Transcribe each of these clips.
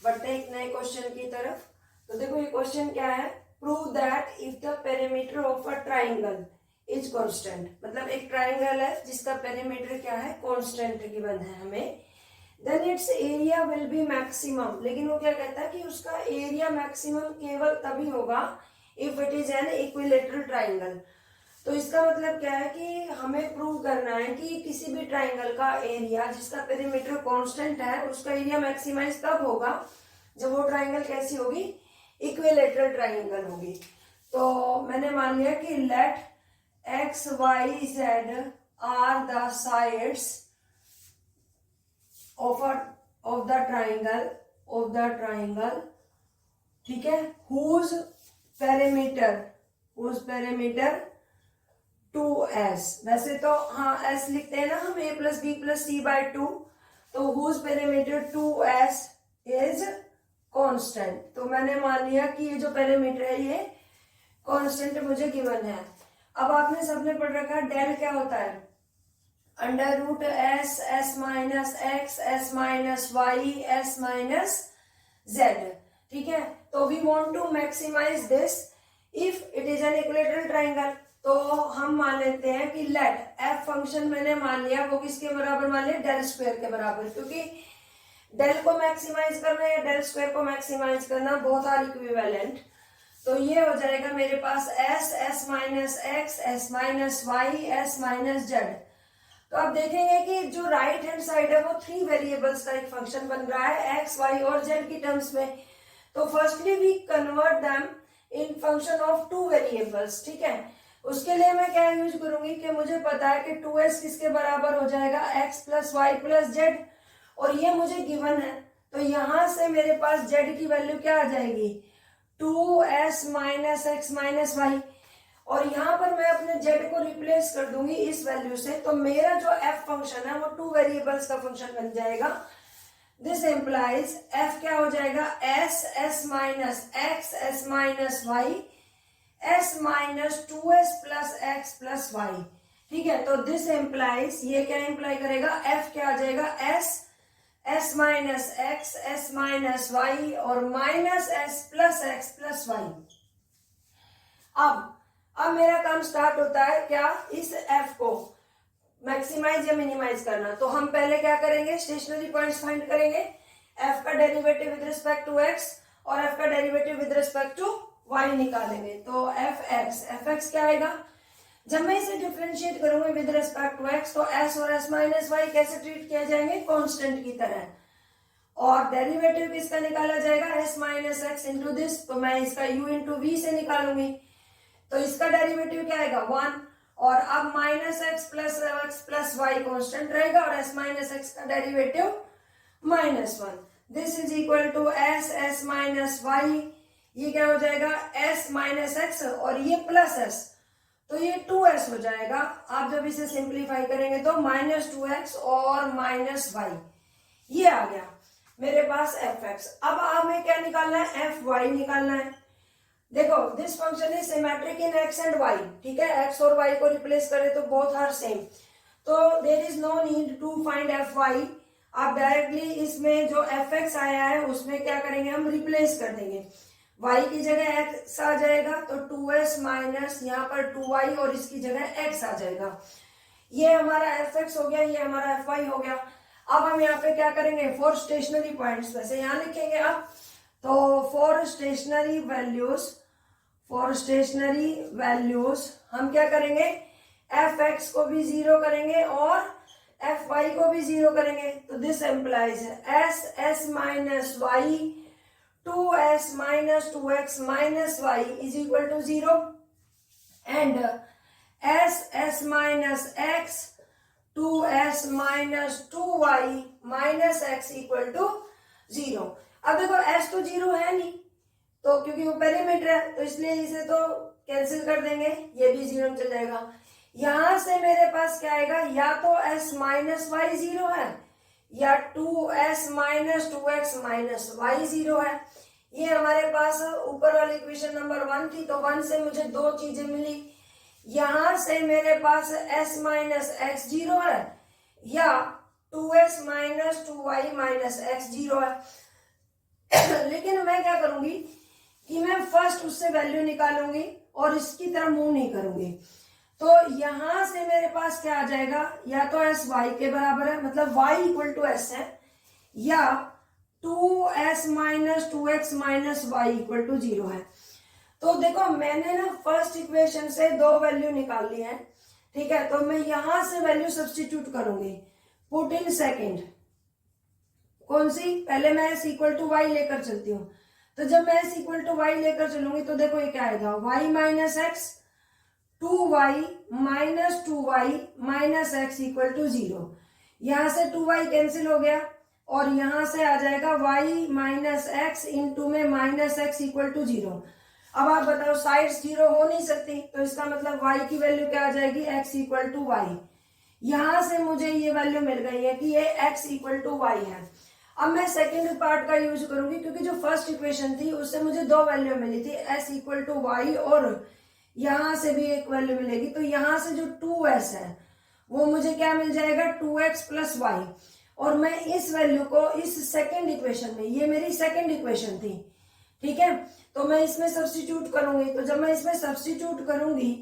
बढ़ते हैं एक नए क्वेश्चन की तरफ। तो देखो ये क्वेश्चन क्या है, prove that if the perimeter of a triangle is constant. मतलब एक ट्राइंगल है जिसका पेरीमीटर क्या है, कांस्टेंट गिवन है हमें, then its area will be maximum. लेकिन वो क्या कहता है कि उसका एरिया मैक्सिमम केवल तभी होगा if it is an equilateral triangle. तो इसका मतलब क्या है कि हमें प्रूव करना है कि किसी भी ट्राइंगल का एरिया जिसका पेरीमीटर कांस्टेंट है उसका एरिया मैक्सिमाइज तब होगा जब वो ट्राइंगल कैसी होगी, इक्विलेटरल ट्राइंगल होगी। तो मैंने मान लिया कि let x y z are the sides of the triangle, ठीक है, हुज पेरीमीटर 2s। वैसे तो हाँ s लिखते हैं ना हम, a plus b plus c by 2, तो whose perimeter 2s is constant. तो मैंने मान लिया कि ये जो पेरीमीटर है ये कांस्टेंट मुझे गिवन है। अब आपने सबने पढ़ रखा है डेल क्या होता है, under root s, S minus x, S minus Y, S minus z. ठीक है, तो we want to maximize this if it is an equilateral triangle. तो हम मान लेते हैं कि लेट एफ फंक्शन मैंने मान लिया वो किसके बराबर मान लिया, डेल स्क्वायर के बराबर, क्योंकि डेल को मैक्सिमाइज करना या डेल स्क्वायर को मैक्सिमाइज करना बोथ आर इक्विवेलेंट। तो ये हो जाएगा मेरे पास S, S minus x, S minus Y, S minus Z. तो आप देखेंगे कि जो राइट हैंड साइड है वो 3 वेरिएबल्स का एक फंक्शन बन रहा है एक्स, वाई और जेड की टर्म्स में। तो firstly we convert them in function of 2 variables. ठीक है, उसके लिए मैं क्या यूज करूंगी कि मुझे पता है कि 2s किसके बराबर हो जाएगा, x plus y plus z, और ये मुझे गिवन है। तो यहां से मेरे पास z की वैल्यू क्या आ जाएगी, 2s minus x minus Y, और यहाँ पर मैं अपने z को रिप्लेस कर दूंगी इस वैल्यू से। तो मेरा जो f फंक्शन है वो 2 वेरिएबल्स का फंक्शन बन जाएगा। दिस एम्प्लाइज f क्या हो जाएगा, s, s minus x, s minus y, s minus 2s plus x plus y. ठीक है, तो दिस एम्प्लाइज, ये क्या एम्प्लाई करेगा, f क्या आ जाएगा, s minus x, s minus Y और minus s plus x plus Y. अब मेरा काम स्टार्ट होता है क्या, इस f को मैक्सिमाइज या मिनिमाइज करना। तो हम पहले क्या करेंगे, स्टेशनरी पॉइंट्स फाइंड करेंगे, f का derivative with respect to x और f का derivative with respect to y निकालेंगे। तो fx क्या आएगा, जब मैं इसे डिफरेंशिएट करूंगी विद रिस्पेक्ट टू x तो s और s माइनस वाई कैसे ट्रीट किया जाएंगे, कांस्टेंट की तरह। और डेरिवेटिव किसका निकाला जाएगा, s minus x into this, तो मैं इसका u इंटू वी से निकालूंगी। तो इसका डेरिवेटिव क्या आएगा, 1, और अब minus x plus y constant रहेगा और s माइनस एक्स का derivative -1। This is equal to s minus y, ये क्या हो जाएगा, s माइनस एक्स और ये प्लस s, तो ये 2s हो जाएगा। आप जब इसे सिंप्लीफाई करेंगे तो -2x और -y, ये आ गया मेरे पास fx। अब हमें क्या निकालना है, fy निकालना है। देखो this function is symmetric in x and y। ठीक है, x और y को रिप्लेस करें तो बोथ आर सेम, तो there is no need to find fy। आप डायरेक्टली इसमें जो fx आया है उसमें क्या करेंगे, हम रिप्लेस कर देंगे, y की जगह x आ जाएगा तो 2s माइनस यहाँ पर 2y और इसकी जगह x आ जाएगा। ये हमारा fx हो गया, ये हमारा fy हो गया। अब हम यहाँ पे क्या करेंगे, फॉर स्टेशनरी पॉइंट्स, वैसे यहाँ लिखेंगे आप, तो फॉर स्टेशनरी वैल्यूज हम क्या करेंगे, fx को भी 0 करेंगे और fy को भी 0 करेंगे। तो this implies s minus y 2s minus 2x minus y is equal to 0 and s minus x 2s minus 2y minus x equal to 0। अब देखो s तो 0 है नहीं, तो क्योंकि वो पेरीमीटर है तो इसलिए इसे तो कैंसिल कर देंगे, ये भी 0 चल जाएगा। यहां से मेरे पास क्या आएगा, या तो s माइनस वाई 0 है या 2s minus 2x minus Y 0 है। ये हमारे पास ऊपर वाली इक्वेशन नंबर 1 थी, तो 1 से मुझे 2 चीजें मिली। यहां से मेरे पास s माइनस एक्स 0 है या 2s minus 2y minus x 0 है। लेकिन मैं क्या करूंगी कि मैं फर्स्ट उससे वैल्यू निकालूंगी और इसकी तरफ मूव नहीं करूंगी। तो यहां से मेरे पास क्या आ जाएगा, या तो एस वाई के बराबर है, मतलब वाई इक्वल टू एस है, या 2s minus 2x minus y equal to 0 है। तो देखो मैंने ना फर्स्ट इक्वेशन से दो वैल्यू निकाल ली है, ठीक है। तो मैं यहां से वैल्यू सब्स्टिट्यूट करूंगी, पुट इन सेकेंड। कौन सी? पहले मैं एस इक्वल टू वाई लेकर चलती हूँ। तो जब मैं एस इक्वल टू वाई लेकर चलूंगी तो देखो ये क्या आएगा, y minus x, 2y minus 2y minus x equal to 0। यहां से 2y कैंसिल हो गया और यहां से आ जाएगा y माइनस एक्स इंटू में माइनस एक्स इक्वल टू 0। अब आप बताओ साइड्स 0 हो नहीं सकती, तो इसका मतलब y की वैल्यू क्या आ जाएगी, x इक्वल टू वाई। यहां से मुझे ये वैल्यू मिल गई है कि ये x इक्वल टू वाई है। अब मैं सेकेंड पार्ट का यूज करूंगी, क्योंकि जो फर्स्ट इक्वेशन थी उससे मुझे दो वैल्यू मिली थी, s इक्वल टू वाई और यहां से भी एक वैल्यू मिलेगी। तो यहां से जो 2s है वो मुझे क्या मिल जाएगा, 2x प्लस वाई। और मैं इस वैल्यू को इस सेकेंड इक्वेशन में, ये मेरी सेकेंड इक्वेशन थी, ठीक है, तो मैं इसमें सब्स्टिट्यूट करूंगी। तो जब मैं इसमें सब्स्टिट्यूट करूंगी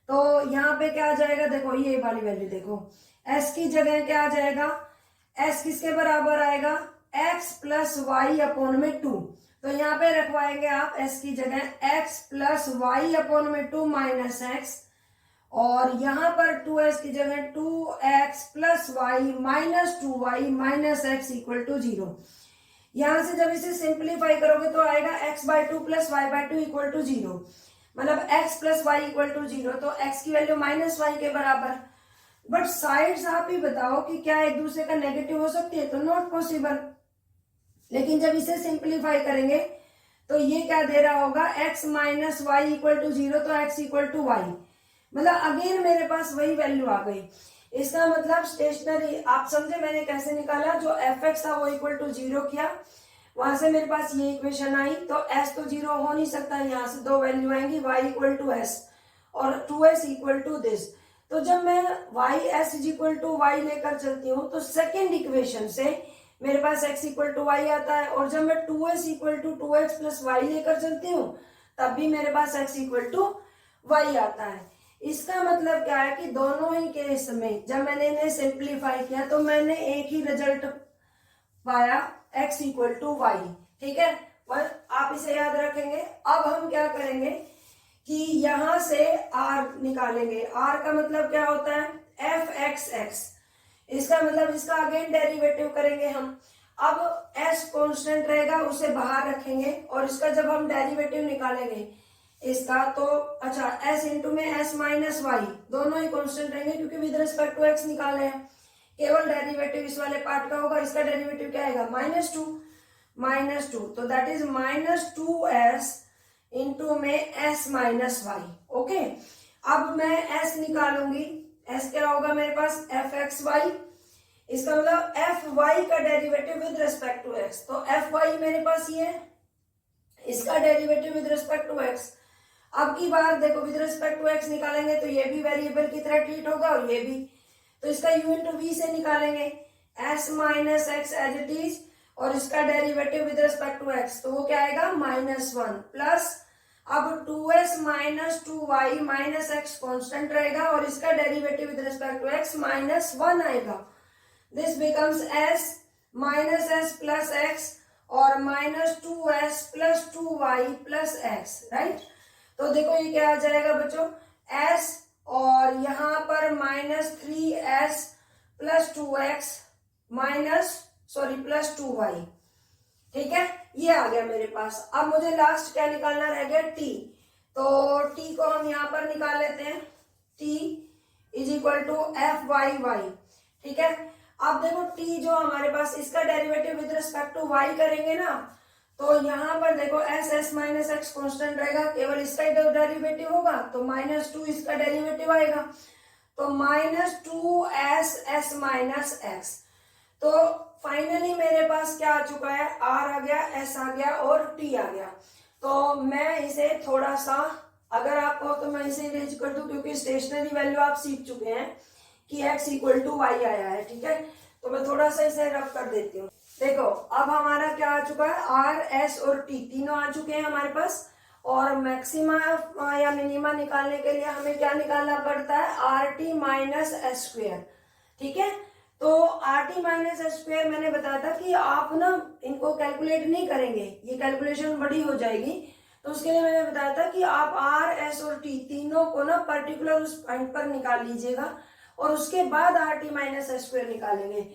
तो यहाँ पे क्या आ जाएगा, देखो ये वाली वैल्यू देखो, s की जगह क्या आ जाएगा, s किसके बराबर आएगा, x प्लस वाई अपॉन में 2। तो यहाँ पे रखवाएंगे आप s की जगह x प्लस वाई अपॉन में 2 माइनस एक्स, और यहाँ पर 2s की जगह 2x plus y minus 2y minus x equal to 0। यहां से जब इसे सिंप्लीफाई करोगे तो आएगा x by two plus y by two equal to 0, मतलब x plus y equal to 0। तो x की वैल्यू माइनस वाई के बराबर। बट साइड्स आप ही बताओ कि क्या एक दूसरे का नेगेटिव हो सकती है, तो नॉट पॉसिबल। लेकिन जब इसे सिंप्लीफाई करेंगे तो ये क्या दे रहा होगा, x minus y equal to 0, तो x इक्वल टू वाई, मतलब अगेन मेरे पास वही वैल्यू आ गई। इसका मतलब स्टेशनरी, आप समझे मैंने कैसे निकाला, जो एफ एक्स था वो इक्वल टू 0 किया, वहां से मेरे पास ये इक्वेशन आई। तो s तो 0 हो नहीं सकता, यहाँ से दो वैल्यू आएंगी, y इक्वल टू एस और 2s इक्वल टू दिस। तो जब मैं y s is equal to y लेकर चलती हूँ तो सेकेंड इक्वेशन से मेरे पास x इक्वल टू वाई आता है, और जब मैं 2s equal to 2x plus Y लेकर चलती हूँ तब भी मेरे पास x इक्वल टू वाई आता है। इसका मतलब क्या है कि दोनों ही केस में जब मैंने इन्हें सिंप्लीफाई किया तो मैंने एक ही रिजल्ट पाया, x इक्वल टू वाई, ठीक है। पर आप इसे याद रखेंगे। अब हम क्या करेंगे कि यहां से r निकालेंगे। r का मतलब क्या होता है, एफ एक्स एक्स, इसका मतलब इसका अगेन डेरिवेटिव करेंगे हम। अब s कांस्टेंट रहेगा, उसे बाहर रखेंगे, और इसका जब हम डेरिवेटिव निकालेंगे इसका, तो अच्छा s इंटू में s माइनस वाई, दोनों ही कांस्टेंट रहेंगे क्योंकि विद रिस्पेक्ट टू x निकाले हैं। केवल डेरिवेटिव इस वाले पार्ट का होगा, इसका डेरिवेटिव क्या आएगा, माइनस टू, तो that is minus 2s into में s माइनस वाई। ओके, अब मैं s निकालूंगी, s क्या होगा मेरे पास, एफ एक्स वाई, इसका मतलब एफ वाई का derivative with respect to x। तो एफ वाई मेरे पास ये है, इसका derivative with respect to x। अब की बार देखो विद रिस्पेक्ट टू x निकालेंगे तो ये भी वेरिएबल की तरह ट्रीट होगा और ये भी, तो इसका u इंटू वी से निकालेंगे s minus x as it is, और इसका derivative with respect to x, तो वो क्या आएगा, -1 प्लस, अब 2s minus 2y minus x constant रहेगा और इसका derivative with respect to x -1 आएगा। This becomes s minus s plus x और -2s plus 2y plus x, right. तो देखो ये क्या आ जाएगा बच्चों, s और यहाँ पर -3s plus 2x plus 2y, ठीक है, ये आ गया मेरे पास। अब मुझे लास्ट क्या निकालना रह गया, t। तो t को हम यहाँ पर निकाल लेते हैं, t is equal to f y y, ठीक है। अब देखो t जो हमारे पास, इसका derivative with respect to y करेंगे ना, तो यहाँ पर देखो s माइनस एक्स कॉन्स्टेंट रहेगा, केवल इसका ही डेरिवेटिव होगा, तो -2 इसका डेरिवेटिव आएगा, तो -2s s माइनस एक्स। तो फाइनली मेरे पास क्या आ चुका है, r आ गया, s आ गया और t आ गया। तो मैं इसे थोड़ा सा, अगर आप कहो तो मैं इसे इरेज कर दूं, क्योंकि स्टेशनरी वैल्यू आप सीख चुके हैं कि x इक्वल टू वाई आया है, ठीक है। तो मैं थोड़ा सा इसे रफ कर देती हूँ। देखो अब हमारा क्या आ चुका है, आर एस और टी तीनों आ चुके हैं हमारे पास। और मैक्सिमा या मिनिमा निकालने के लिए हमें क्या निकालना पड़ता है, R T minus S square. ठीक है, तो R T minus S square मैंने बताया था कि आप ना इनको कैलकुलेट नहीं करेंगे, ये कैलकुलेशन बड़ी हो जाएगी। तो उसके लिए मैंने बताया था कि आप आर एस और टी तीनों को ना पर्टिकुलर उस पॉइंट पर निकाल लीजिएगा और उसके बाद R T minus S square निकालेंगे।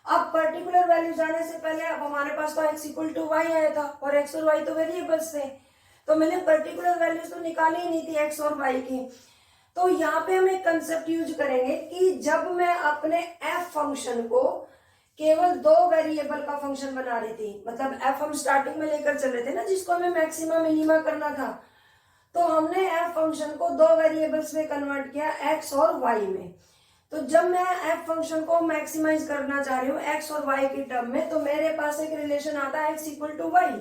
अब पर्टिकुलर वैल्यू जाने से पहले अब हमारे पास तो x इक्वल टू वाई आया था और x और y तो वेरिएबल्स थे, तो मैंने पर्टिकुलर वैल्यूज तो निकाली ही नहीं थी x और y की। तो यहाँ पे हम एक कंसेप्ट यूज करेंगे कि जब मैं अपने f फंक्शन को केवल दो वेरिएबल का फंक्शन बना रही थी, मतलब f हम स्टार्टिंग में लेकर चल रहे थे ना जिसको हमें मैक्सिमा मिनिमा करना था, तो हमने f फंक्शन को दो वेरिएबल्स में कन्वर्ट किया x और y में। तो जब मैं f फंक्शन को मैक्सिमाइज करना चाह रही हूँ x और y की टर्म में, तो मेरे पास एक रिलेशन आता है x equal to y.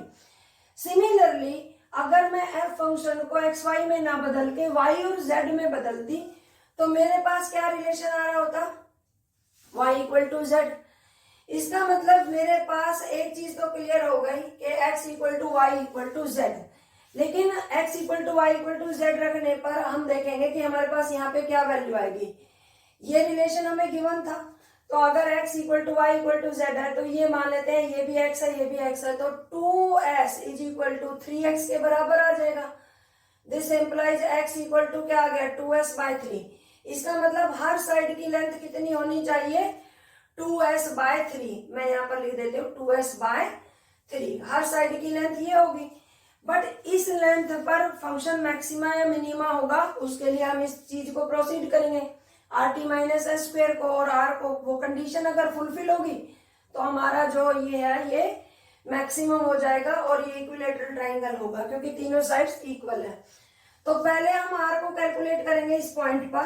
Similarly अगर मैं f फंक्शन को एक्स वाई में ना बदल के y और z में बदलती तो मेरे पास क्या रिलेशन आ रहा होता, y इक्वल टू z। इसका मतलब मेरे पास एक चीज तो क्लियर हो गई कि x equal to y equal to z। लेकिन x equal to y equal to z रखने पर हम देखेंगे कि हमारे पास यहाँ पे क्या वैल्यू आएगी। ये रिलेशन हमें गिवन था, तो अगर x equal to y equal to z है तो ये मान लेते हैं ये भी x है ये भी x है, तो 2s is equal to 3x के बराबर आ जाएगा। This implies x equal to क्या आ गया 2s बाय 3। इसका मतलब हर साइड की लेंथ कितनी होनी चाहिए 2s बाय 3। मैं यहाँ पर लिख देती हूँ 2s बाय 3, हर साइड की लेंथ ये होगी। बट इस लेंथ पर फंक्शन मैक्सिमा या मिनिमा होगा, उसके लिए हम इस चीज को प्रोसीड करेंगे R T minus S square को और आर को, वो कंडीशन अगर फुलफिल होगी तो हमारा जो ये है ये मैक्सिमम हो जाएगा और ये इक्विलेटरल ट्राइंगल होगा क्योंकि तीनों साइड्स इक्वल है। तो पहले हम आर को कैलकुलेट करेंगे इस पॉइंट पर,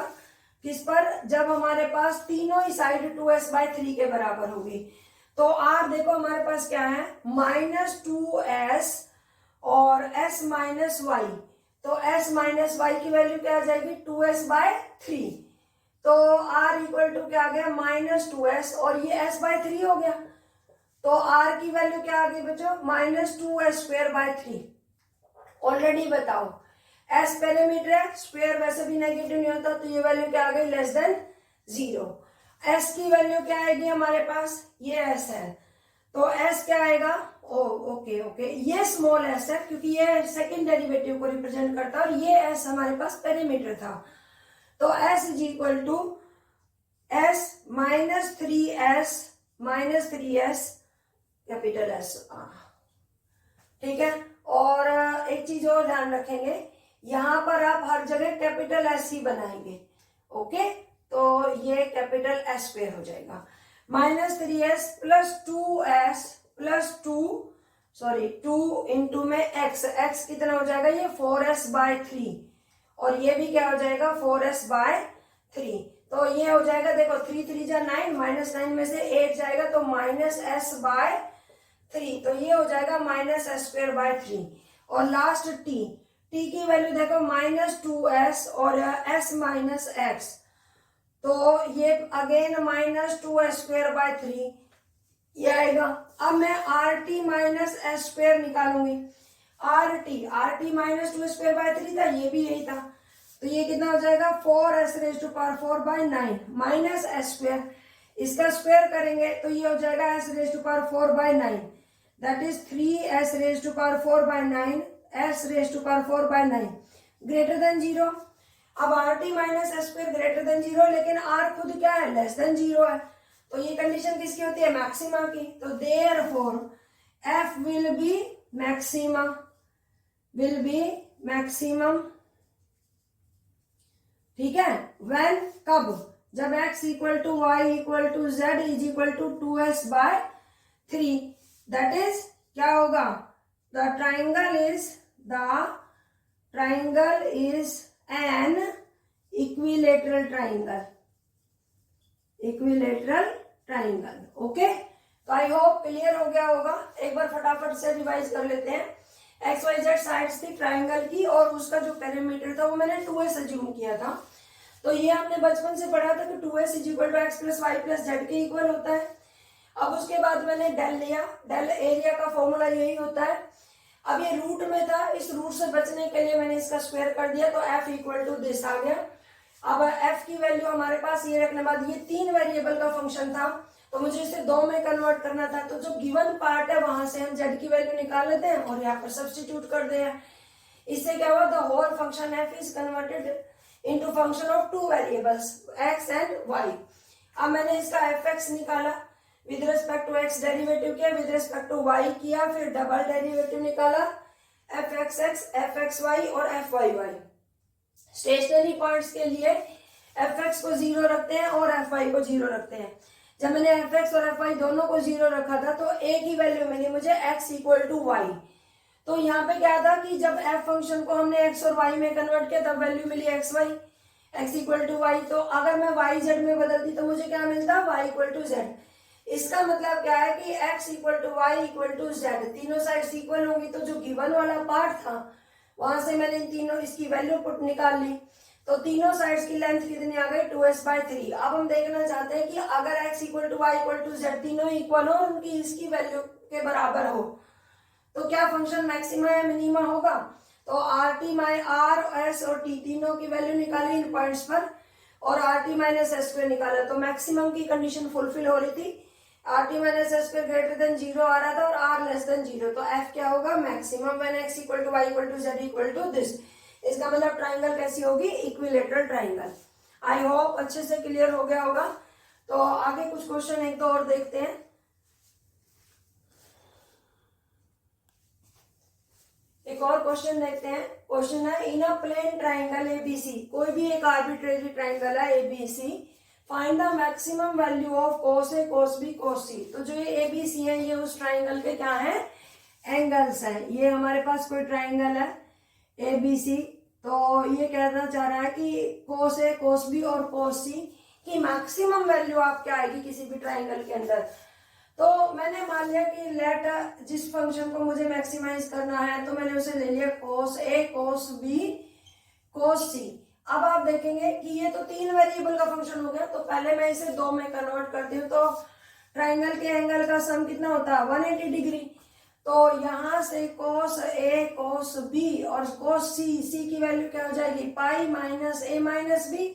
किस पर, जब हमारे पास तीनों ही साइड 2s बाय 3 के बराबर होगी। तो आर देखो हमारे पास क्या है -2s और s माइनस वाई, तो s माइनस वाई की वैल्यू क्या आ जाएगी 2s बाय 3। तो r इक्वल टू क्या आ गया -2s और ये s बाय 3 हो गया, तो r की वैल्यू क्या आ गई बच्चों -2s स्क्वायर बाय 3। ऑलरेडी बताओ s पेरीमीटर है, स्क्वायर वैसे भी नेगेटिव नहीं होता, तो ये वैल्यू क्या आ गई लेस देन 0। s की वैल्यू क्या आएगी हमारे पास, ये s है, तो s क्या आएगा ओके ये स्मॉल s है क्योंकि ये सेकंड डेरिवेटिव को रिप्रेजेंट करता है और ये s हमारे पास पेरीमीटर था। तो s is equal to s minus three s capital S। ठीक है, और एक चीज और ध्यान रखेंगे, यहां पर आप हर जगह कैपिटल S ही बनाएंगे। ओके, तो ये कैपिटल S स्क्वायर हो जाएगा -3s plus 2s plus 2 into में x कितना हो जाएगा ये 4s बाय 3 और ये भी क्या हो जाएगा 4s बाय 3। तो ये हो जाएगा देखो 3 3 जा 9, -9 में से 8 जाएगा तो -s बाय 3, तो ये हो जाएगा -s स्क्वायर बाय 3। और लास्ट t की वैल्यू देखो -2s और s माइनस एक्स, तो ये अगेन -2s स्क्वायर बाय 3 ये आएगा। अब मैं R T minus S square निकालूंगी, R T minus 2 square by 3 था, ये भी यही था, तो ये कितना हो जाएगा 4s raise to power 4 by 9 minus S square, इसका स्क्वायर करेंगे तो ये हो जाएगा s raise to power 4 by 9, that is 3s raise to power 4 by 9, s raise to power 4 by 9 greater than 0। अब r T minus S square greater than 0, लेकिन r खुद क्या है लेस देन 0 है, तो ये कंडीशन किसकी होती है मैक्सिमा की। तो therefore f will be maximum, ठीक है, व्हेन कब, जब x equal to y equal to z is equal to 2s by 3, that is क्या होगा the triangle is an equilateral triangle. Okay, तो आई होप क्लियर हो गया होगा। एक बार फटाफट से रिवाइज कर लेते हैं। XYZ साइड्स थी ट्राइंगल की और उसका जो पेरीमीटर था वो मैंने 2s अज्यूम किया था। तो ये हमने बचपन से पढ़ा था कि 2s is equal to x plus y plus z के इक्वल होता है। अब उसके बाद मैंने डेल लिया, डेल एरिया का फॉर्मूला यही होता है। अब ये रूट में था, इस रूट से बचने के लिए मैंने इसका स्क्वायर कर दिया, तो f इक्वल टू दिस आ गया। अब f की वैल्यू हमारे पास ये रखने बाद, ये 3 वेरिएबल का फंक्शन था तो मुझे इसे 2 में कन्वर्ट करना था, तो जो गिवन पार्ट है वहां से हम z की वैल्यू निकाल लेते हैं और यहाँ पर सब्स्टिट्यूट कर दे। इससे क्या हुआ, the whole function f is converted into function of 2 variables x and y। अब मैंने इसका fx निकाला, with respect to x derivative किया, विद रिस्पेक्ट टू y किया, फिर डबल डेरिवेटिव निकाला, fxx, fxy और fyy। स्टेशनरी पॉइंट्स के लिए fx को 0 रखते हैं और fy को 0 रखते हैं। जब मैंने fx और fy दोनों को 0 रखा था तो a की वैल्यू मिली मुझे x इक्वल टू y। तो यहाँ पे क्या था कि जब f फंक्शन को हमने x और y में कन्वर्ट किया तब वैल्यू मिली xy, x equal to y। तो अगर मैं y z में बदलती तो मुझे क्या मिलता, y इक्वल टू z। इसका मतलब क्या है कि x equal to y equal to z, तीनों साइड्स इक्वल होंगी। तो जो गिवन वाला पार्ट था वहां से मैंने इन तीनों इसकी वैल्यू पुट निकाल ली, तो तीनों साइड्स की लेंथ कितनी आ गई, 2s/3। अब हम देखना चाहते हैं कि अगर x equal to y equal to z तीनों इक्वल हो और उनकी इसकी वैल्यू के बराबर हो तो क्या फंक्शन मैक्सिमा या मिनिमा होगा। तो आर टी माइ आर एस और टी तीनों की वैल्यू निकाली इन पॉइंट्स पर और R T minus S square निकाला, तो मैक्सिमम की कंडीशन फुलफिल हो रही थी। R T minus S square greater than 0 आ रहा था और आर लेस देन 0, तो एफ क्या होगा, maximum when x equal to y equal to z equal to this. इसका मतलब ट्राइंगल कैसी होगी, इक्विलेटरल ट्राइंगल। आई होप अच्छे से क्लियर हो गया होगा। तो आगे कुछ क्वेश्चन एक दो और देखते हैं। एक और क्वेश्चन देखते हैं। क्वेश्चन है, इन अ प्लेन ट्राइंगल एबीसी, कोई भी एक आर्बिट्रेरी ट्राइंगल है ABC, find the maximum value of cos A, cos B, cos C। तो जो ये एबीसी है ये उस ट्राइंगल के क्या है, एंगल्स हैं। ये हमारे पास कोई ट्राइंगल है एबीसी, तो ये कहना चाह रहा है कि cos A, cos B और cos C की मैक्सिमम वैल्यू आप क्या आएगी किसी भी ट्राइंगल के अंदर। तो मैंने मान लिया कि लेट जिस फंक्शन को मुझे मैक्सिमाइज करना है तो मैंने उसे ले लिया cos A, cos B, cos C। अब आप देखेंगे कि ये तो 3 वेरिएबल का फंक्शन हो गया, तो पहले मैं इसे 2 में कन्वर्ट करती हूँ, तो ट्राइंगल के एंगल का सम कितना होता है, 180 डिग्री। तो यहाँ से cos A, cos B और cos C, C की वैल्यू क्या हो जाएगी, pi minus A minus B,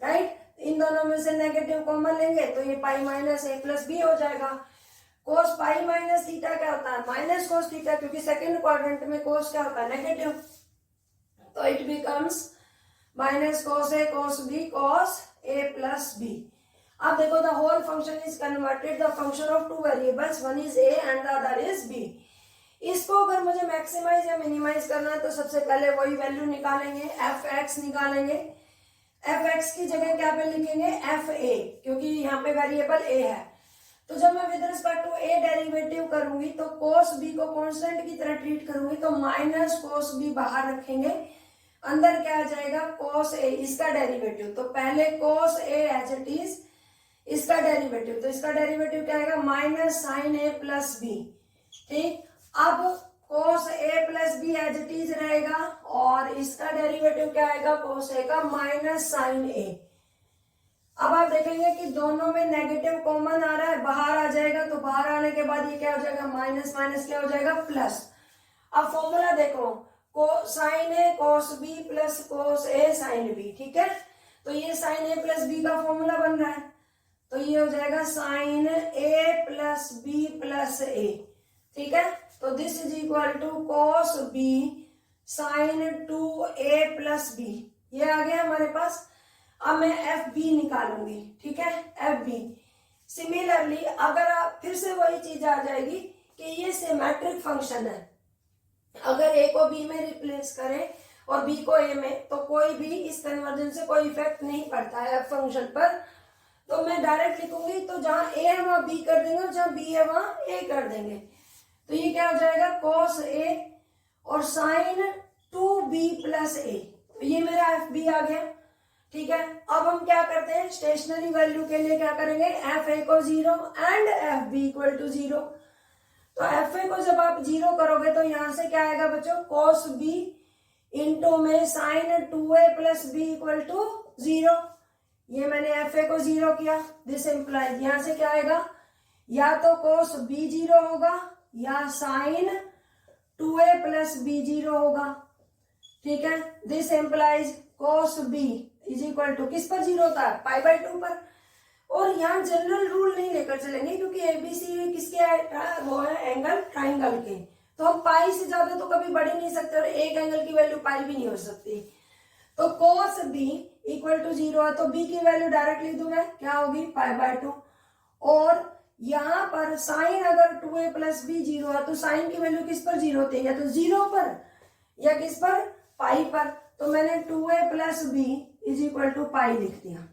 right. इन दोनों में से नेगेटिव कॉमन लेंगे तो ये pi minus A plus B हो जाएगा। cos पाई माइनस थीटा क्या होता है, माइनस cos थीटा, क्योंकि सेकेंड क्वाड्रेंट में cos क्या होता है, नेगेटिव। तो it becomes minus cos A cos B cos A plus B। अब देखो, the whole function is converted the function of 2 variables, one is A and the other is B। इसको अगर मुझे मैक्सिमाइज या मिनिमाइज करना है तो सबसे पहले वही वैल्यू निकालेंगे, fx निकालेंगे। fx की जगह क्या पे लिखेंगे, fa, क्योंकि यहाँ पे वेरिएबल A है। तो जब मैं with respect to A derivative करूंगी तो cos B को कांस्टेंट की तरह ट्रीट करूंगी, तो माइनस cos B बाहर रखेंगे, अंदर क्या आ जाएगा, cos A, इसका डेरिवेटिव। तो पहले cos A as it is, इसका डेरिवेटिव, तो इसका डेरिवेटिव क्या आएगा, minus sine A plus B। ठीक, अब cos A plus B as it is रहेगा और इसका डेरिवेटिव क्या आएगा, cos A का माइनस साइन A। अब आप देखेंगे कि दोनों में नेगेटिव कॉमन आ रहा है, बाहर आ जाएगा, तो बाहर आने के बाद ये क्या हो जाएगा, माइनस माइनस क्या हो जाएगा, प्लस। अब फॉर्मूला देखो, sine A cos B plus cos A sine B, ठीक है। तो ये साइन A प्लस B का फॉर्मूला बन रहा है, तो ये हो जाएगा sine A plus B plus A, ठीक है। तो this is equal to cos B sine 2A plus B, ये आ गया हमारे पास। अब मैं FB निकालूंगी, ठीक है, FB। सिमिलरली अगर आप फिर से वही चीज आ जाएगी कि ये सिमेट्रिक फंक्शन है, अगर A को B में रिप्लेस करें और B को A में, तो कोई भी इस कन्वर्जन से कोई इफेक्ट नहीं पड़ता है F फंक्शन पर। तो मैं डायरेक्ट लिखूंगी, तो जहां A है वहां B कर देंगे और जहां B है वहां A कर देंगे। तो ये क्या हो जाएगा, cos A और साइन 2B प्लस A। तो ये मेरा FB आ गया, ठीक है। अब हम क्या करते हैं, स्टेशनरी वैल्यू के लिए क्या करेंगे, FA को 0 एंड FB इक्वल टू 0। तो FA को जब आप 0 करोगे तो यहां से क्या आएगा बच्चों, cos B इंटू में sine 2A plus B equal to 0। ये मैंने FA को 0 किया, दिस इंप्लाइज यहां से क्या आएगा, या तो cos b 0 होगा या sin 2a प्लस b 0 होगा। ठीक है, this implies cos b is equal to किस पर 0 होता है, पाई बाय 2 पर। और यहाँ जनरल रूल नहीं लेकर चलेंगे क्योंकि एबीसी किसके है, वो है एंगल ट्राइंगल के, तो हम पाई से ज्यादा तो कभी बढ़ ही नहीं सकते और एक एंगल की वैल्यू पाई भी नहीं हो सकती। तो cos b इक्वल टू 0 है, तो b की वैल्यू डायरेक्ट लिख दूं मैं, क्या होगी, पाई बाय 2। और यहाँ पर साइन अगर 2a प्लस b 0 है तो साइन की वैल्यू किस पर 0 होती है, या तो 0 पर या किस पर, पाई पर। तो मैंने 2a plus b is equal to pi लिख दिया।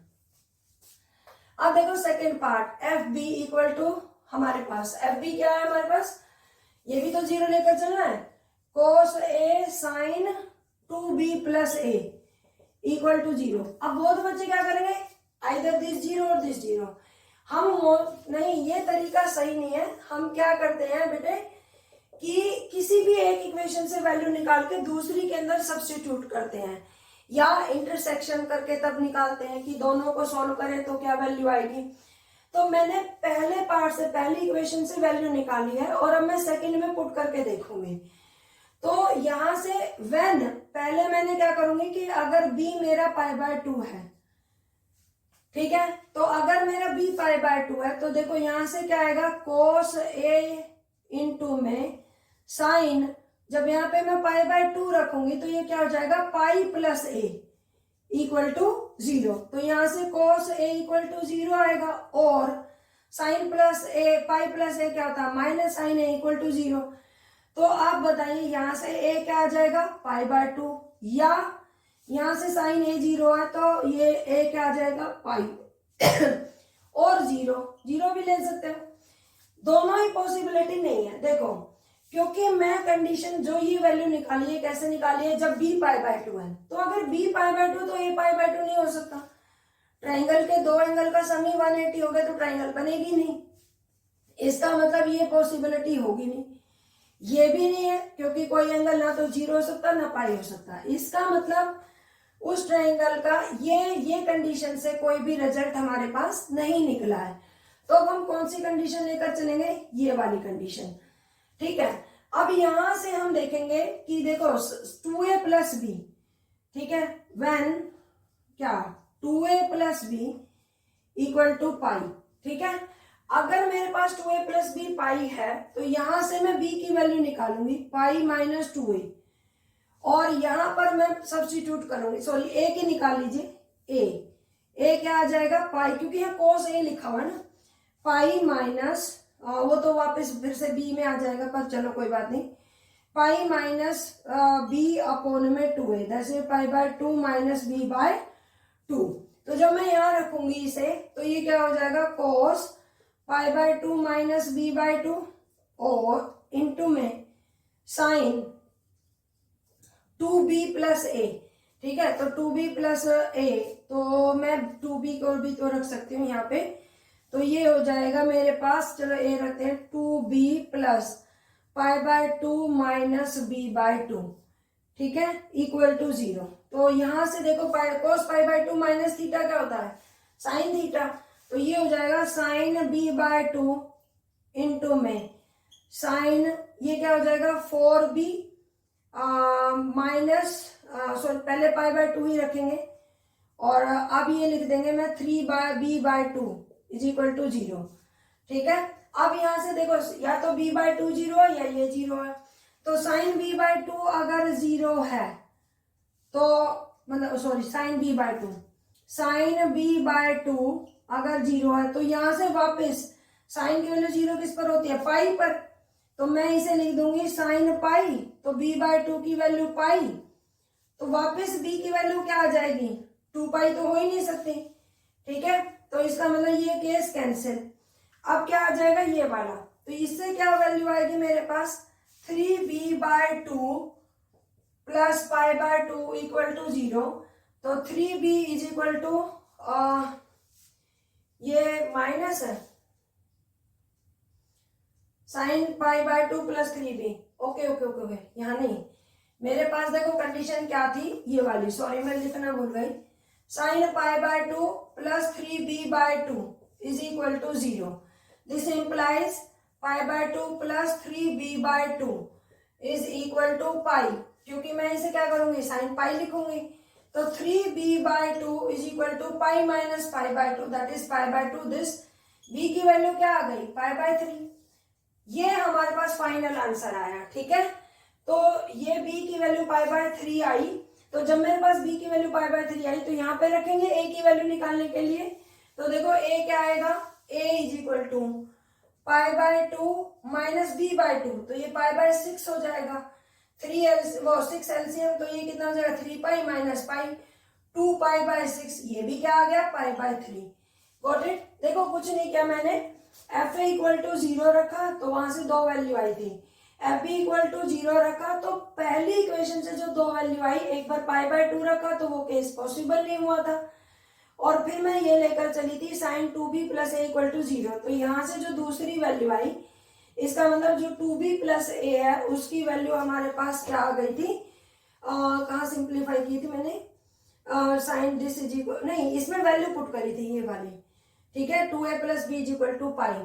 अब देखो second part, F B equal to, हमारे पास एफ बी क्या है हमारे पास, ये भी तो 0 लेकर चलना है, cos a sin 2b plus a equal to 0। अब बहुत बच्चे क्या करेंगे, आइदर दिस 0 और दिस 0। हम नहीं, ये तरीका सही नहीं है। हम क्या करते हैं बेटे कि किसी भी एक इक्वेशन से वैल्यू निकाल के दूसरी के अंदर सब्स्टिट्यूट करते हैं, या इंटरसेक्शन करके तब निकालते हैं कि दोनों को सॉल्व करें तो क्या वैल्यू आएगी। तो मैंने पहले पार्ट से, पहली इक्वेशन से वैल्यू निकाली है और अब मैं सेकंड में पुट करके देखूंगी। तो यहां से व्हेन, पहले मैंने क्या करूंगी कि अगर b मेरा पाई बाय 2 है, ठीक है, तो अगर मेरा b पाई बाय 2 है तो देखो यहां से क्या आएगा, cos a इंटू में साइन, जब यहाँ पे मैं पाई बाय 2 रखूंगी तो ये क्या हो जाएगा, pi plus a equal to 0। तो यहां से cos a इक्वल टू 0 आएगा, और sine plus a, pi plus a क्या होता है, minus sine a equal to 0। तो आप बताइए यहां से a क्या आ जाएगा, पाई बाय 2, या यहां से साइन a 0 है तो ये a क्या आ जाएगा, पाई और 0 भी ले सकते हो। दोनों ही पॉसिबिलिटी नहीं है, देखो क्योंकि मैं कंडीशन जो ये वैल्यू निकाली है, कैसे निकाली है, जब b पाई बाय 2 है, तो अगर b पाई बाय 2 तो a पाई बाय 2 नहीं हो सकता। ट्राइंगल के दो एंगल का सम ही 180 हो गया तो ट्राइंगल बनेगी नहीं, इसका मतलब ये पॉसिबिलिटी होगी नहीं। ये भी नहीं है क्योंकि कोई एंगल ना तो 0 हो सकता ना पाई हो सकता, इसका मतलब उस ट्राइंगल का ये कंडीशन से कोई भी रिजल्ट हमारे पास नहीं निकला है। तो अब हम कौन सी कंडीशन लेकर चलेंगे, ये वाली कंडीशन। ठीक है, अब यहां से हम देखेंगे कि देखो 2a प्लस b, ठीक है, व्हेन क्या 2a plus b equal to pi. ठीक है, अगर मेरे पास 2a प्लस b पाई है तो यहां से मैं b की वैल्यू निकालूंगी, पाई माइनस 2a, और यहां पर मैं सब्स्टिट्यूट करूंगी, सॉरी a की निकाल लीजिए, a क्या आ जाएगा, पाई, क्योंकि यहाँ cos a लिखा हुआ है ना, पाई माइनस, वो तो वापस फिर से b में आ जाएगा, पर चलो कोई बात नहीं, पाई माइनस b अपॉन में 2a, जैसे pi by 2 minus b by 2। तो जब मैं यहाँ रखूंगी इसे तो ये क्या हो जाएगा, cos pi by 2 minus b by 2 और इंटू में साइन 2b प्लस a। ठीक है, तो 2b प्लस a, तो मैं 2b को भी तो रख सकती हूँ यहाँ पे, तो ये हो जाएगा मेरे पास, चलो a रखते हैं, 2b plus pi by 2 minus b by 2, ठीक है, इक्वल टू 0। तो यहां से देखो cos pi by 2 minus theta क्या होता है, साइन थीटा, तो ये हो जाएगा साइन b बाय 2 इंटू में साइन, ये क्या हो जाएगा 4b माइनस, सॉरी पहले पाई बाय 2 ही रखेंगे, और अब ये लिख देंगे मैं 3b by 2 is equal to 0। ठीक है, अब यहां से देखो या तो b बाय 2 0 है या ये 0 है, तो साइन b बाय 2 अगर 0 है तो मतलब, sorry sine b by 2, sine b by 2 अगर 0 है तो यहां से वापस साइन की वैल्यू 0 किस पर होती है, पाई पर, तो मैं इसे लिख दूंगी साइन पाई, तो b बाय 2 की वैल्यू पाई, तो वापस b की वैल्यू क्या आ जाएगी, 2 पाई तो हो ही नहीं सकती। ठीक है, तो इसका मतलब ये केस कैंसिल। अब क्या आ जाएगा, ये वाला, तो इससे क्या वैल्यू आएगी मेरे पास, 3b by 2 plus pi by 2 equal to 0। तो 3b इज इक्वल टू, ये माइनस है, sine pi by 2 plus 3b, okay okay okay okay, यहाँ नहीं, मेरे पास देखो कंडीशन क्या थी, ये वाली, सॉरी मैं लिखना भूल गई, sine pi by 2 plus 3b by 2 is equal to 0। This implies pi by 2 plus 3b/2 is equal to pi, क्योंकि मैं इसे क्या करूंगी, साइन पाई लिखूंगी। तो 3b/2 is equal to pi minus pi by 2, that is pi by 2। This b की value क्या आ गई, पाई बाय 3। ये हमारे पास फाइनल आंसर आया, ठीक है। तो ये b की वैल्यू पाई बाय 3 आई। तो जब मेरे पास b की वैल्यू पाई बाय 3 आई तो यहाँ पे रखेंगे a की वैल्यू निकालने के लिए। तो देखो a क्या आएगा, a is equal to pi by 2 minus b/2, तो ये पाई बाय 6 हो जाएगा। 6 एलसीएम, तो ये कितना हो जाएगा, 3 पाई माइनस पाई, 2 पाई बाय 6, ये भी क्या आ गया, पाई बाय 3। Got it. देखो कुछ नहीं किया मैंने, एफ ए इक्वल टू 0 रखा तो वहां से 2 वैल्यू आई थी, एफ बी इक्वल टू 0 रखा तो पहली इक्वेशन से जो 2 वैल्यू आई, एक बार पाई बाय 2 रखा तो वो केस पॉसिबल नहीं हुआ था, और फिर मैं ये लेकर चली थी sine 2b plus a equal to 0। तो यहाँ से जो दूसरी वैल्यू आई, इसका मतलब जो 2b प्लस ए है उसकी वैल्यू हमारे पास क्या आ गई थी, कहाँ सिंप्लीफाई की थी मैंने, साइन दिस इज इक्वल, नहीं इसमें वैल्यू पुट करी थी ये वाली, ठीक है, 2a plus B is equal to pi.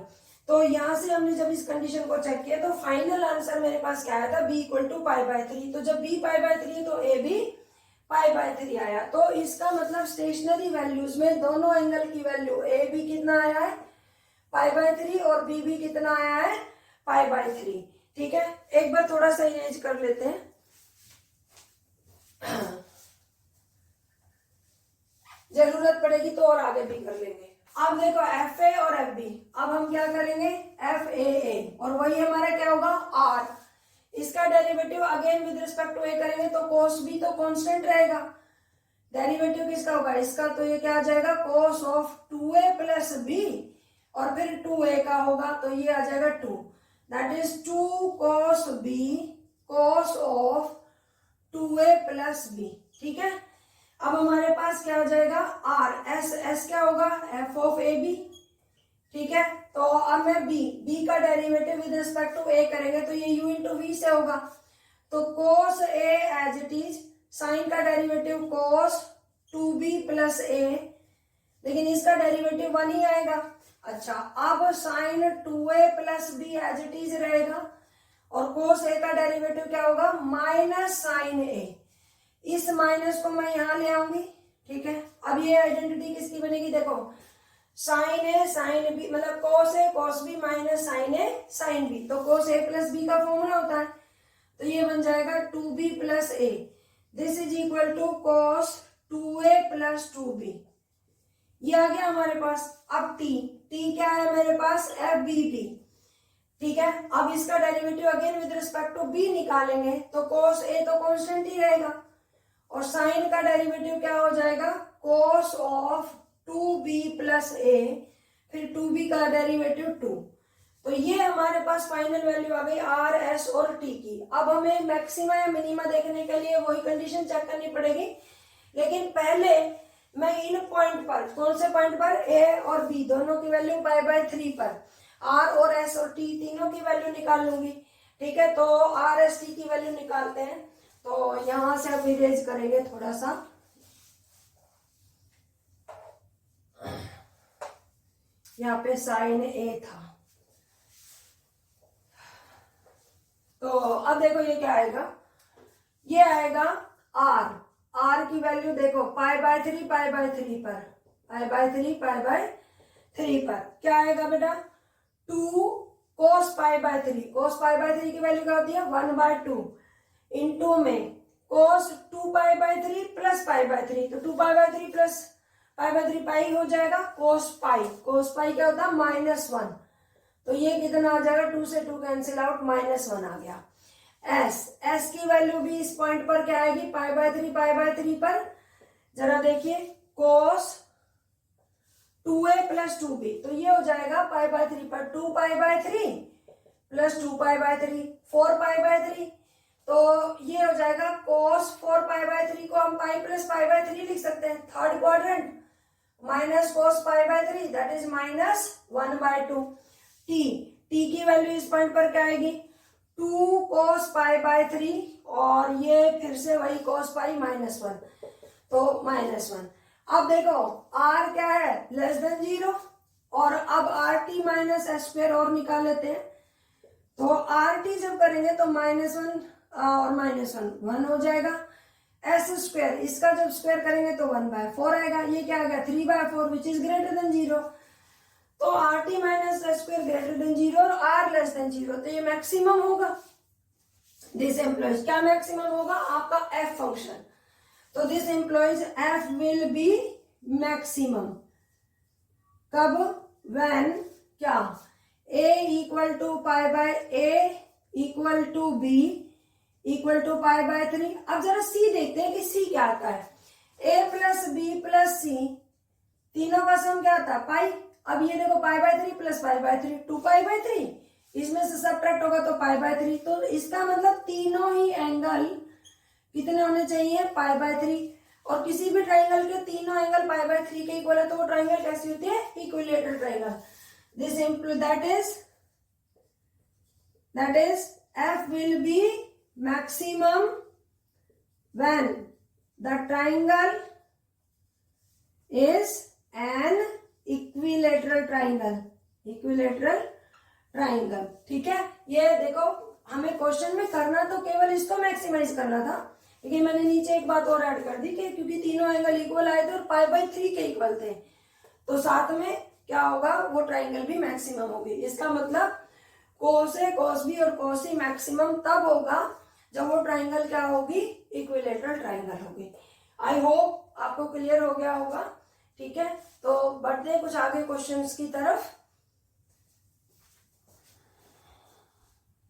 तो यहाँ से हमने जब इस कंडीशन को चेक किया तो फाइनल आंसर मेरे पास क्या आया था, b equal to pi by 3। तो जब b पाई बाय 3 तो a भी पाई बाय 3 आया। तो इसका मतलब स्टेशनरी वैल्यूज में दोनों एंगल की वैल्यू a भी कितना आया है, पाई बाय 3, और b भी कितना आया है, पाई बाय 3। ठीक है, एक बार थोड़ा सा इरेज कर लेते हैं। जरूरत पड़ेगी तो और आगे भी कर लेंगे। अब देखो एफ ए और एफ बी, अब हम क्या करेंगे, एफ ए, और वही हमारा क्या होगा, आर। इसका derivative again with respect to ए करेंगे तो कोस बी तो कांस्टेंट रहेगा। डेरिवेटिव किसका होगा, इसका, तो ये क्या आ जाएगा, कोस ऑफ 2a प्लस बी, और फिर 2a का होगा तो ये आ जाएगा 2, that is 2 cos b cos of 2a plus b. ठीक है, अब हमारे पास क्या हो जाएगा, आर, एस क्या होगा, एफ ऑफ ए बी। ठीक है, तो अब मैं बी का डेरिवेटिव विद रिस्पेक्ट टू ए करेंगे तो ये u इंटू वी से होगा, तो cos a as it is, sine का derivative cos 2b plus a, लेकिन इसका डेरिवेटिव 1 ही आएगा। अच्छा, अब sine 2a plus b as it is रहेगा, और कोस ए का डेरिवेटिव क्या होगा, माइनस साइन ए। इस माइनस को मैं यहां ले आऊंगी। ठीक है, अब ये आइडेंटिटी किसकी बनेगी, देखो साइन ए साइन बी, मतलब cos a cos b minus sine a sine b, तो कोस ए प्लस बी का फॉर्मूला होता है, तो ये बन जाएगा 2b plus a, this is equal to cos 2a plus 2b। ये आ गया हमारे पास। अब टी क्या है मेरे पास, एफ बी टी। ठीक है, अब इसका derivative again with respect to b निकालेंगे तो कोस ए तो कांस्टेंट ही रहेगा, और साइन का डेरिवेटिव क्या हो जाएगा, कोस ऑफ 2b प्लस ए, फिर 2b का डेरिवेटिव 2। तो ये हमारे पास फाइनल वैल्यू आ गई आर, एस और टी की। अब हमें मैक्सिमा या मिनिमा देखने के लिए वही कंडीशन चेक करनी पड़ेगी, लेकिन पहले मैं इन पॉइंट पर, कौन से पॉइंट पर, ए और बी दोनों की वैल्यू पाई बाय 3 पर आर और एस और टी तीनों की वैल्यू निकाल लूंगी। ठीक है, तो आर एस टी की वैल्यू निकालते हैं। तो यहां से अब इरेज करेंगे थोड़ा सा, यहाँ पे साइन ए था, तो अब देखो ये क्या आएगा, ये आएगा आर। आर की वैल्यू देखो पाई बाय 3 पाई बाय 3 पर, पाई बाय 3 पाई बाय 3 पर क्या आएगा बेटा, 2 कोस पाई बाय 3। कोस पाई बाय 3 की वैल्यू क्या होती है, 1/2 इंटू में कोस 2 पाई बाय 3 प्लस पाई बाय 3, तो 2 पाई बाय 3 प्लस पाई बाय 3 पाई हो जाएगा, कोस पाई, कोस पाई क्या होता है, -1, तो ये कितना आ जाएगा, 2 से 2 कैंसिल आउट, -1 आ गया। एस की वैल्यू भी इस पॉइंट पर क्या आएगी, पाई बाय 3 पर, जरा देखिए, कोस 2a प्लस 2b, तो ये हो जाएगा पाई बाय 3 पर 2 पाई by 3 plus 2 pi by 3, 4 pi by 3, तो ये हो जाएगा कोस 4 पाई बाय 3 को हम पाई प्लस पाई बाय 3 लिख सकते हैं, third quadrant, minus cos pi by 3 that is -1/2। T की वैल्यू इस पॉइंट पर क्या आएगी, 2 कोस पाई बाय 3, और ये फिर से वही कोस पाई -1, तो -1। अब देखो आर क्या है, लेस देन 0, और अब r T minus S square और निकाल लेते हैं। तो आर टी जब करेंगे तो -1 और -1 हो जाएगा। एस स्क्वायर इसका जब स्क्वायर करेंगे तो 1/4 आएगा। ये क्या आ गया 3/4 विच इज ग्रेटर देन 0। तो R T minus S square greater than 0 और आर लेस देन 0, तो ये मैक्सिमम होगा। दिस एम्प्लॉइज क्या मैक्सिमम होगा आपका एफ फंक्शन। तो this implies f will be maximum कब, व्हेन क्या a equal to pi by a equal to b equal to pi by 3। अब जरा c देखते हैं कि c क्या आता है। a प्लस बी प्लस सी तीनों का सम क्या आता है पाई। अब ये देखो पाई by 3 plus pi by 3 2 pi by 3, इसमें से सब्ट्रैक्ट होगा तो पाई बाय 3। तो इसका मतलब तीनों ही एंगल कितने होने चाहिए पाई बाय 3। और किसी भी ट्राइंगल के तीनों एंगल पाई बाय 3 के इक्वल है तो वो ट्राइंगल कैसी होती है equilateral triangle. This that is f will be maximum when the triangle is an equilateral triangle। ठीक है, ये देखो हमें क्वेश्चन में करना तो केवल इसको मैक्सिमाइज करना था, लेकिन मैंने नीचे एक बात और ऐड कर दी कि क्योंकि तीनों एंगल इक्वल आए थे और पाई बाय 3 के इक्वल थे, तो साथ में क्या होगा वो ट्राइंगल भी मैक्सिमम होगी। इसका मतलब कोस ए कोस बी और कोस सी मैक्सिमम तब होगा जब वो ट्राइंगल क्या होगी इक्विलेटरल ट्राइंगल होगी। आई होप आपको क्लियर हो गया होगा। ठीक है, तो बढ़ते हैं कुछ आगे क्वेश्चंस की तरफ।